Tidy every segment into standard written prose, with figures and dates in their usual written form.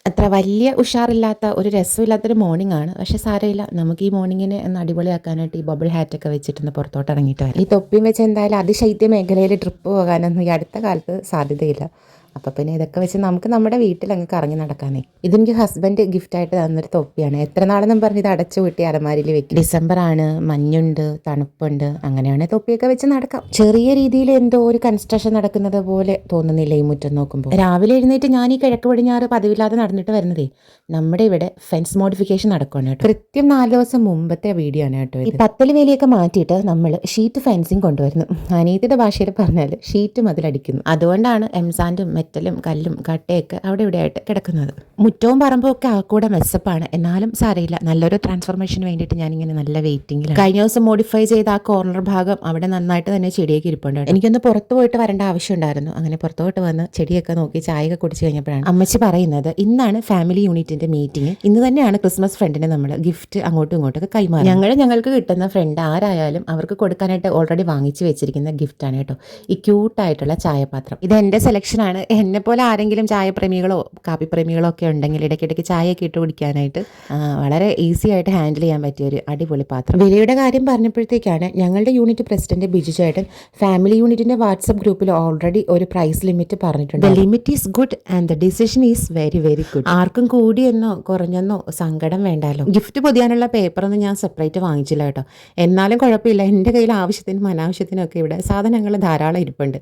അത്ര വലിയ ഉഷാറില്ലാത്ത ഒരു രസമില്ലാത്തൊരു മോർണിംഗ് ആണ്. പക്ഷേ സാരമില്ല, നമുക്ക് ഈ മോർണിംഗിനെ ഒന്ന് അടിപൊളിയാക്കാനായിട്ട് ഈ ബബിൾ ഹാറ്റൊക്കെ വെച്ചിട്ടൊന്ന് പുറത്തോട്ട് ഇറങ്ങിയിട്ട് വരാം. ഈ തൊപ്പിയും വെച്ച് എന്തായാലും അതിശൈത്യ മേഖലയിൽ ട്രിപ്പ് പോകാനൊന്നും ഈ അടുത്ത കാലത്ത് സാധ്യതയില്ല. അപ്പോൾ പിന്നെ ഇതൊക്കെ വെച്ച് നമുക്ക് നമ്മുടെ വീട്ടിൽ അങ്ങ് കറങ്ങി നടക്കാനേ. ഇതെനിക്ക് ഹസ്ബൻഡ് ഗിഫ്റ്റായിട്ട് തന്നൊരു തൊപ്പിയാണ്. എത്ര നാളെന്നും പറഞ്ഞ് ഇത് അടച്ചു കൂട്ടി അലമാരിയിൽ വെക്കും. ഡിസംബറാണ്, മഞ്ഞുണ്ട്, തണുപ്പുണ്ട്, അങ്ങനെയാണെങ്കിൽ തൊപ്പിയൊക്കെ വെച്ച് നടക്കാം. ചെറിയ രീതിയിൽ എന്തോ ഒരു കൺസ്ട്രക്ഷൻ നടക്കുന്നത് പോലെ തോന്നുന്നില്ല ഈ മുറ്റം നോക്കുമ്പോൾ. രാവിലെ എഴുന്നേറ്റ് ഞാൻ ഈ കിഴക്ക് പടിഞ്ഞാറ് പതിവില്ലാതെ നടന്നിട്ട് വരുന്നതേ നമ്മുടെ ഇവിടെ ഫെൻസ് മോഡിഫിക്കേഷൻ നടക്കുകയാണ് കേട്ടോ. കൃത്യം 4 ദിവസം മുമ്പത്തെ വീഡിയോ ആണ് കേട്ടോ. ഈ പത്തല് വേലിയൊക്കെ മാറ്റിയിട്ട് നമ്മൾ ഷീറ്റ് ഫെൻസിങ് കൊണ്ടുവരുന്നു. അനീതിയുടെ ഭാഷയിൽ പറഞ്ഞാൽ ഷീറ്റ് മതിലടിക്കുന്നു. അതുകൊണ്ടാണ് എംസാൻഡും മെറ്റലും കല്ലും കട്ടയൊക്കെ അവിടെ ഇവിടെ ആയിട്ട് കിടക്കുന്നത്. മുറ്റവും പറമ്പും ഒക്കെ ആൾക്കൂടെ മെസ്സപ്പാണ്. എന്നാലും സാരയില്ല, നല്ലൊരു ട്രാൻസ്ഫോർമേഷന് വേണ്ടിയിട്ട് ഞാനിങ്ങനെ നല്ല വെയിറ്റിംഗിലാണ്. കഴിഞ്ഞ ദിവസം മോഡിഫൈ ചെയ്ത ആ കോർണർ ഭാഗം അവിടെ നന്നായിട്ട് തന്നെ ചെടിയൊക്കെ ഇരിപ്പുണ്ട്. എനിക്കൊന്ന് പുറത്ത് പോയിട്ട് വരേണ്ട ആവശ്യമുണ്ടായിരുന്നു. അങ്ങനെ പുറത്തോട്ട് വന്ന് ചെടിയൊക്കെ നോക്കി ചായയൊക്കെ കുടിച്ച് കഴിഞ്ഞപ്പോഴാണ് അമ്മച്ചി പറയുന്നത് ഇന്നാണ് ഫാമിലി യൂണിറ്റിന്റെ മീറ്റിംഗ്. ഇന്ന് തന്നെയാണ് ക്രിസ്മസ് ഫ്രണ്ടിന് നമ്മൾ ഗിഫ്റ്റ് അങ്ങോട്ടും ഇങ്ങോട്ടൊക്കെ കൈമാറി. ഞങ്ങൾക്ക് കിട്ടുന്ന ഫ്രണ്ട് ആരായാലും അവർക്ക് കൊടുക്കാനായിട്ട് ഓൾറെഡി വാങ്ങിച്ചു വെച്ചിരിക്കുന്ന ഗിഫ്റ്റാണ് കേട്ടോ ഈ ക്യൂട്ടായിട്ടുള്ള ചായപാത്രം. ഇത് എൻ്റെ സെലക്ഷനാണ്. എന്നെ പോലെ ആരെങ്കിലും ചായപ്രേമികളോ കാപ്പിപ്രേമികളോ ഒക്കെ ഉണ്ടെങ്കിൽ ഇടയ്ക്കിടയ്ക്ക് ചായയൊക്കെ ഇട്ട് കുടിക്കാനായിട്ട് വളരെ ഈസി ആയിട്ട് ഹാൻഡിൽ ചെയ്യാൻ പറ്റിയ ഒരു അടിപൊളി പാത്രം. വിലയുടെ കാര്യം പറഞ്ഞപ്പോഴത്തേക്കാണ് ഞങ്ങളുടെ യൂണിറ്റ് പ്രസിഡന്റ് ബിജു ചേട്ടൻ ഫാമിലി യൂണിറ്റിന്റെ വാട്സ്ആപ്പ് ഗ്രൂപ്പിൽ ഓൾറെഡി ഒരു പ്രൈസ് ലിമിറ്റ് പറഞ്ഞിട്ടുണ്ട്. The limit is good and the decision is very very good. ആർക്കും കൂടിയെന്നോ കുറഞ്ഞെന്നോ സങ്കടം വേണ്ടാലോ. ഗിഫ്റ്റ് പൊതിയാനുള്ള പേപ്പറൊന്നും ഞാൻ സെപ്പറേറ്റ് വാങ്ങിച്ചില്ല കേട്ടോ. എന്നാലും കുഴപ്പമില്ല, എൻ്റെ കയ്യിൽ ആവശ്യത്തിനും അനാവശ്യത്തിനും ഒക്കെ ഇവിടെ സാധനങ്ങൾ ധാരാളം ഇരിപ്പുണ്ട്.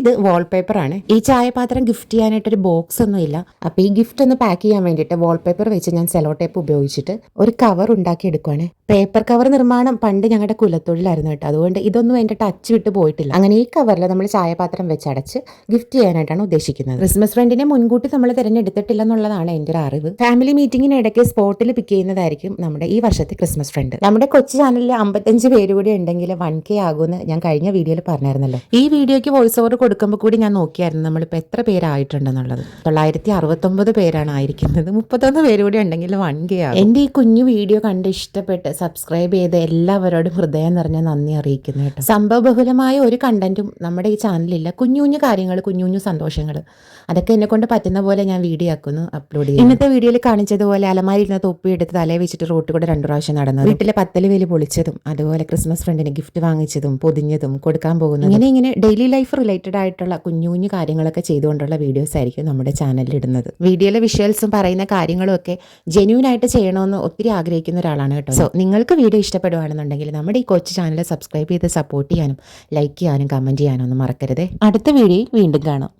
ഇത് വാൾപേപ്പറാണ്. ഈ ചായപാത്രം ഗിഫ്റ്റ് ചെയ്യാനായിട്ടൊരു ബോക്സ് ഒന്നും ഇല്ല. അപ്പോൾ ഈ ഗിഫ്റ്റ് ഒന്ന് പാക്ക് ചെയ്യാൻ വേണ്ടിയിട്ട് വാൾപേപ്പർ വെച്ച് ഞാൻ സെലോ ടേപ്പ് ഉപയോഗിച്ചിട്ട് ഒരു കവർ ഉണ്ടാക്കി എടുക്കുവാണ്. പേപ്പർ കവർ നിർമ്മാണം പണ്ട് ഞങ്ങളുടെ കുലത്തൊഴിലായിരുന്നു കേട്ടോ. അതുകൊണ്ട് ഇതൊന്നും എൻ്റെ ടച്ച് വിട്ട് പോയിട്ടില്ല. അങ്ങനെ ഈ കവറിൽ നമ്മൾ ചായപാത്രം വെച്ച് അടച്ച് ഗിഫ്റ്റ് ചെയ്യാനായിട്ടാണ് ഉദ്ദേശിക്കുന്നത്. ക്രിസ്മസ് ഫ്രണ്ടിനെ മുൻകൂട്ടി നമ്മൾ തിരഞ്ഞെടുത്തിട്ടില്ല എന്നുള്ളതാണ് എൻ്റെ ഒരു അറിവ്. ഫാമിലി മീറ്റിങ്ങിനിടയ്ക്ക് സ്പോട്ടിൽ പിക്ക് ചെയ്യുന്നതായിരിക്കും നമ്മുടെ ഈ വർഷത്തെ ക്രിസ്മസ് ഫ്രണ്ട്. നമ്മുടെ കൊച്ചു ചാനലിൽ 55 പേര് കൂടി ഉണ്ടെങ്കിൽ 1K ആകുമെന്ന് ഞാൻ കഴിഞ്ഞ വീഡിയോയിൽ പറഞ്ഞായിരുന്നല്ലോ. ഈ വീഡിയോയ്ക്ക് വോയിസ് ഓവർ കൊടുക്കുമ്പോൾ കൂടി ഞാൻ നോക്കിയായിരുന്നു നമ്മളിപ്പോൾ എത്ര പേരായിട്ടുണ്ടെന്നുള്ളത്. 969 പേരാണ് ആയിരിക്കുന്നത്. 31 പേര് കൂടി ഉണ്ടെങ്കിൽ 1K ആകും. എൻ്റെ ഈ കുഞ്ഞു വീഡിയോ കണ്ട് ഇഷ്ടപ്പെട്ട് സബ്സ്ക്രൈബ് ചെയ്ത് എല്ലാവരോടും ഹൃദയം നിറഞ്ഞ നന്ദി അറിയിക്കുന്നു കേട്ടോ. സംഭവബഹുലമായ ഒരു കണ്ടന്റും നമ്മുടെ ഈ ചാനലില്ല. കുഞ്ഞു കുഞ്ഞു കാര്യങ്ങൾ, കുഞ്ഞു കുഞ്ഞു സന്തോഷങ്ങൾ, അതൊക്കെ എന്നെ കൊണ്ട് പറ്റുന്ന പോലെ ഞാൻ വീഡിയോ ആക്കുന്നു, അപ്ലോഡ് ചെയ്യും. ഇന്നത്തെ വീഡിയോയിൽ കാണിച്ചതുപോലെ അലമാരിയിൽ നിന്ന് തൊപ്പി എടുത്ത് തലയെ വെച്ചിട്ട് റോട്ടിൽ കൂടെ 2 പ്രാവശ്യം നടന്നത്, വീട്ടിലെ പത്തല് വേലി പൊളിച്ചതും, അതുപോലെ ക്രിസ്മസ് ഫ്രണ്ടിന് ഗിഫ്റ്റ് വാങ്ങിച്ചതും പൊതിഞ്ഞതും കൊടുക്കാൻ പോകുന്നതും, ഇങ്ങനെ ഡെയിലി ലൈഫ് റിലേറ്റഡ് ആയിട്ടുള്ള കുഞ്ഞു കുഞ്ഞു കാര്യങ്ങളൊക്കെ ചെയ്തുകൊണ്ടുള്ള വീഡിയോസ് ആയിരിക്കും നമ്മുടെ ചാനലിൽ ഇടുന്നത്. വീഡിയോയിലെ വിഷ്വൽസും പറയുന്ന കാര്യങ്ങളും ഒക്കെ ജെന്യൂൻ ആയിട്ട് ചെയ്യണമെന്ന് ഒത്തിരി ആഗ്രഹിക്കുന്ന ഒരാളാണ് കേട്ടോ. സോ നിങ്ങൾക്ക് വീഡിയോ ഇഷ്ടപ്പെടുകയാണെന്നുണ്ടെങ്കിൽ നമ്മുടെ ഈ കൊച്ചു ചാനൽ സബ്സ്ക്രൈബ് ചെയ്ത് സപ്പോർട്ട് ചെയ്യാനും ലൈക്ക് ചെയ്യാനും കമൻറ്റ് ചെയ്യാനും ഒന്നും മറക്കരുതേ. അടുത്ത വീഡിയോയിൽ വീണ്ടും കാണാം.